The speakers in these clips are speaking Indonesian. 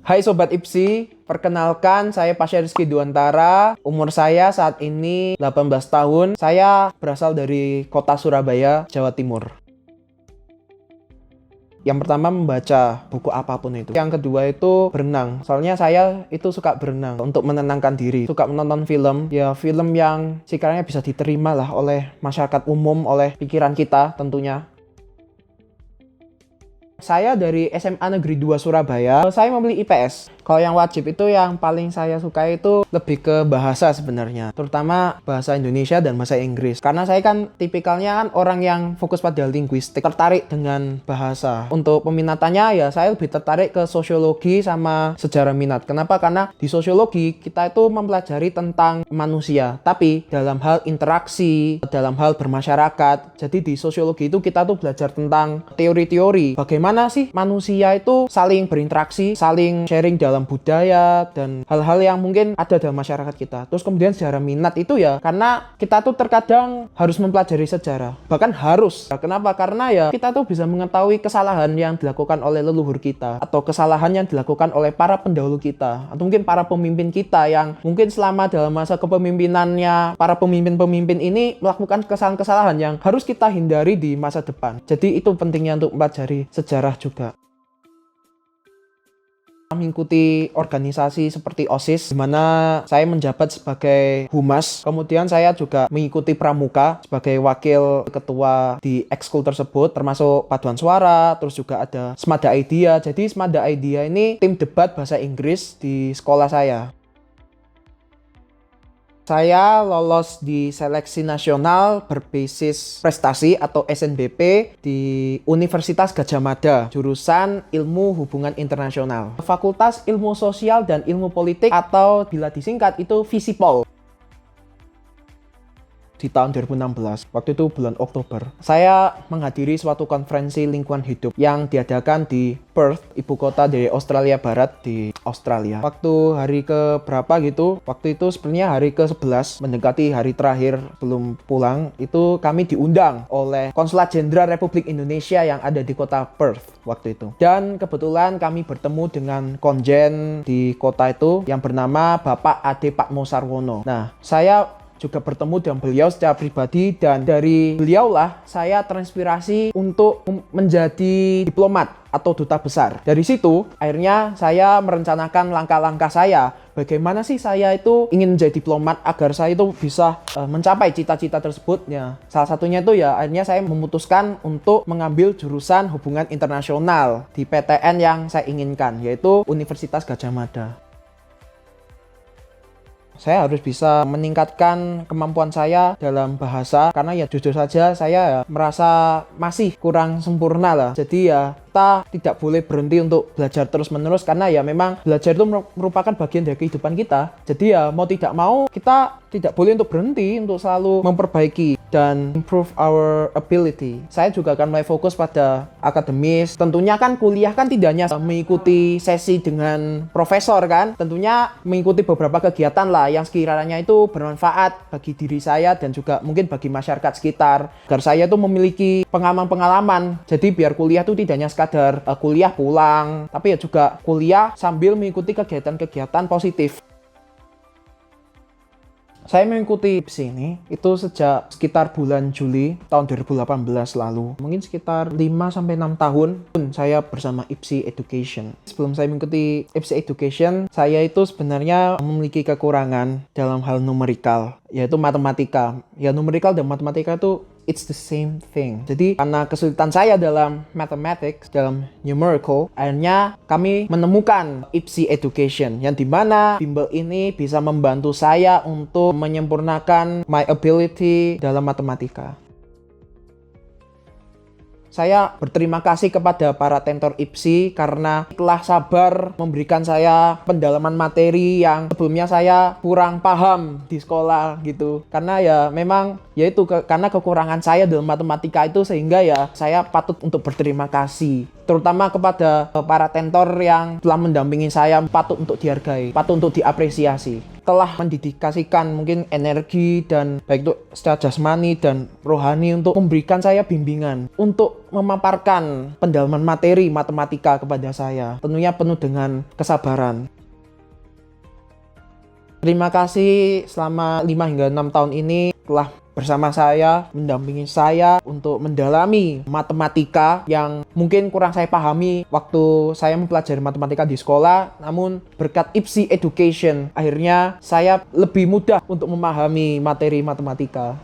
Hai Sobat IPSI, perkenalkan saya Pasha Rizky Duantara. Umur saya saat ini 18 tahun. Saya berasal dari kota Surabaya, Jawa Timur. Yang pertama membaca buku apapun itu. Yang kedua itu berenang. Soalnya saya itu suka berenang untuk menenangkan diri. Suka menonton film. Ya film yang sekiranya bisa diterima lah oleh masyarakat umum, oleh pikiran kita tentunya. Saya dari SMA Negeri 2 Surabaya. Saya memilih IPS. Kalau yang wajib itu yang paling saya suka itu lebih ke bahasa sebenarnya. Terutama bahasa Indonesia dan bahasa Inggris. Karena saya kan tipikalnya kan orang yang fokus pada linguistik. Tertarik dengan bahasa. Untuk peminatannya ya saya lebih tertarik ke sosiologi sama sejarah minat. Kenapa? Karena di sosiologi kita itu mempelajari tentang manusia. Tapi dalam hal interaksi, dalam hal bermasyarakat. Jadi di sosiologi itu kita tuh belajar tentang teori-teori. Bagaimana sih manusia itu saling berinteraksi, saling sharing dalam budaya dan hal-hal yang mungkin ada dalam masyarakat kita. Terus kemudian sejarah minat itu ya karena kita tuh terkadang harus mempelajari sejarah. Bahkan harus. Kenapa? Karena ya kita tuh bisa mengetahui kesalahan yang dilakukan oleh leluhur kita atau kesalahan yang dilakukan oleh para pendahulu kita atau mungkin para pemimpin kita yang mungkin selama dalam masa kepemimpinannya para pemimpin-pemimpin ini melakukan kesalahan-kesalahan yang harus kita hindari di masa depan. Jadi itu pentingnya untuk mempelajari sejarah juga. Mengikuti organisasi seperti OSIS, di mana saya menjabat sebagai humas. Kemudian saya juga mengikuti pramuka sebagai wakil ketua di ekskul tersebut, termasuk paduan suara, terus juga ada Semada Idea. Jadi Semada Idea ini tim debat bahasa Inggris di sekolah saya. Saya lolos di seleksi nasional berbasis prestasi atau SNBP di Universitas Gadjah Mada, jurusan Ilmu Hubungan Internasional. Fakultas Ilmu Sosial dan Ilmu Politik atau bila disingkat itu Visipol. Di tahun 2016, waktu itu bulan Oktober, saya menghadiri suatu konferensi lingkungan hidup yang diadakan di Perth, ibu kota dari Australia Barat di Australia. Waktu hari ke berapa gitu, waktu itu sebenarnya hari ke-11, mendekati hari terakhir sebelum pulang, itu kami diundang oleh Konsulat Jenderal Republik Indonesia yang ada di kota Perth waktu itu. Dan kebetulan kami bertemu dengan konjen di kota itu yang bernama Bapak Ade Patmo Sarwono. Nah, saya juga bertemu dengan beliau secara pribadi dan dari beliaulah saya terinspirasi untuk menjadi diplomat atau duta besar. Dari situ akhirnya saya merencanakan langkah-langkah saya. Bagaimana sih saya itu ingin menjadi diplomat agar saya itu bisa mencapai cita-cita tersebut. Ya, salah satunya itu ya akhirnya saya memutuskan untuk mengambil jurusan hubungan internasional di PTN yang saya inginkan, yaitu Universitas Gadjah Mada. Saya harus bisa meningkatkan kemampuan saya dalam bahasa karena ya jujur saja saya merasa masih kurang sempurna lah. Jadi ya kita tidak boleh berhenti untuk belajar terus-menerus karena ya memang belajar itu merupakan bagian dari kehidupan kita. Jadi ya mau tidak mau kita tidak boleh untuk berhenti untuk selalu memperbaiki dan improve our ability. Saya juga akan mulai fokus pada akademis. Tentunya kan kuliah kan tidak hanya mengikuti sesi dengan profesor kan. Tentunya mengikuti beberapa kegiatan lah yang sekiranya itu bermanfaat bagi diri saya dan juga mungkin bagi masyarakat sekitar. Agar saya itu memiliki pengalaman-pengalaman. Jadi biar kuliah itu tidak hanya sekadar kuliah pulang, tapi ya juga kuliah sambil mengikuti kegiatan-kegiatan positif. Saya mengikuti IPSI ini itu sejak sekitar bulan Juli tahun 2018 lalu. Mungkin sekitar 5-6 tahun pun saya bersama IPSI Education. Sebelum saya mengikuti IPSI Education, saya itu sebenarnya memiliki kekurangan dalam hal numerikal, yaitu matematika. Ya numerikal dan matematika itu it's the same thing. Jadi karena kesulitan saya dalam mathematics, dalam numerical, akhirnya kami menemukan IPSI Education yang dimana bimbel ini bisa membantu saya untuk menyempurnakan my ability dalam matematika. Saya berterima kasih kepada para tentor IPSI karena telah sabar memberikan saya pendalaman materi yang sebelumnya saya kurang paham di sekolah gitu. Karena ya memang yaitu karena kekurangan saya dalam matematika itu sehingga ya saya patut untuk berterima kasih. Terutama kepada para tentor yang telah mendampingi saya, patut untuk dihargai, patut untuk diapresiasi. telah mendedikasikan mungkin energi dan baik itu secara jasmani dan rohani untuk memberikan saya bimbingan untuk memaparkan pendalaman materi matematika kepada saya, tentunya penuh dengan kesabaran. Terima kasih selama 5 hingga 6 tahun ini telah bersama saya, mendampingi saya untuk mendalami matematika yang mungkin kurang saya pahami waktu saya mempelajari matematika di sekolah. Namun berkat IPSI Education, akhirnya saya lebih mudah untuk memahami materi matematika.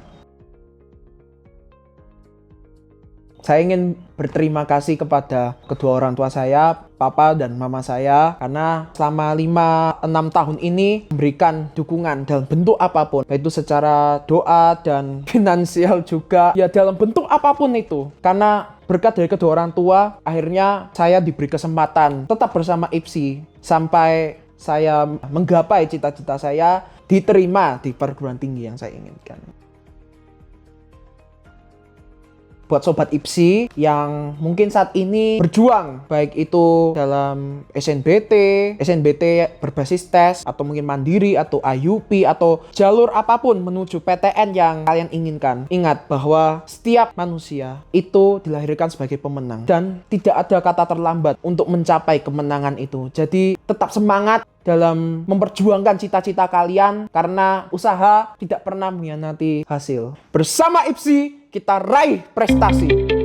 Saya ingin berterima kasih kepada kedua orang tua saya, papa dan mama saya, karena selama 5-6 tahun ini memberikan dukungan dalam bentuk apapun, baik itu secara doa dan finansial juga, ya dalam bentuk apapun itu. Karena berkat dari kedua orang tua, akhirnya saya diberi kesempatan tetap bersama IPSI sampai saya menggapai cita-cita saya diterima di perguruan tinggi yang saya inginkan. Buat sobat IPSI yang mungkin saat ini berjuang, baik itu dalam SNBT berbasis tes, atau mungkin mandiri, atau IUP, atau jalur apapun menuju PTN yang kalian inginkan. Ingat bahwa setiap manusia itu dilahirkan sebagai pemenang, dan tidak ada kata terlambat untuk mencapai kemenangan itu. Jadi tetap semangat dalam memperjuangkan cita-cita kalian, karena usaha tidak pernah mengkhianati hasil. Bersama IPSI, kita raih prestasi.